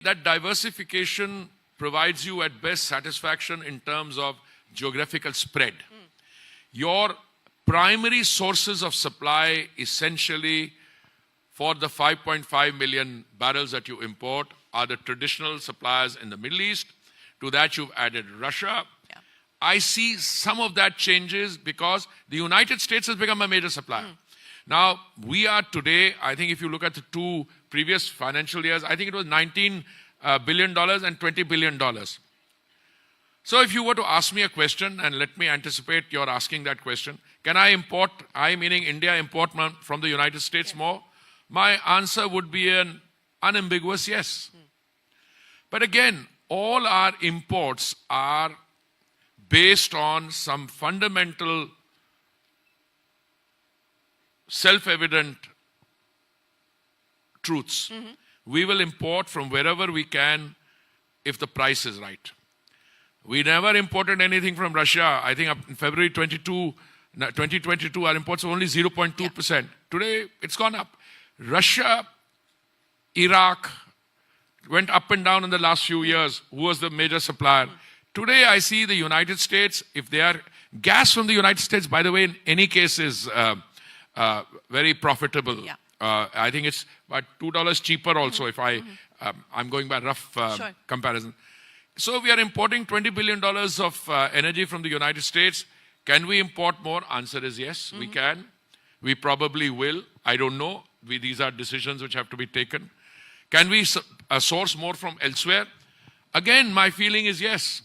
that diversification provides you at best satisfaction in terms of geographical spread. Your primary sources of supply essentially for the 5.5 million barrels that you import are the traditional suppliers in the Middle East. To that you've added Russia. Yeah. I see some of that changes because the United States has become a major supplier. Now, we are today, I think if you look at the two previous financial years, I think it was $19 billion and $20 billion. So if you were to ask me a question, and let me anticipate your asking that question, can I import, I meaning India, import from the United States more? My answer would be an unambiguous yes. But again, all our imports are based on some fundamental, self-evident truths. We will import from wherever we can if the price is right. We never imported anything from Russia. I think in February 2022, our imports were only 0.2%. Today, it's gone up. Russia, Iraq went up and down in the last few years. Who was the major supplier? Today, I see the United States, if they are... Gas from the United States, by the way, in any case is very profitable. Yeah. I think it's about $2 cheaper also if I'm going by rough Sure. comparison. So we are importing $20 billion of energy from the United States. Can we import more? Answer is yes, we can. We probably will. I don't know. These are decisions which have to be taken. Can we source more from elsewhere? Again, my feeling is yes.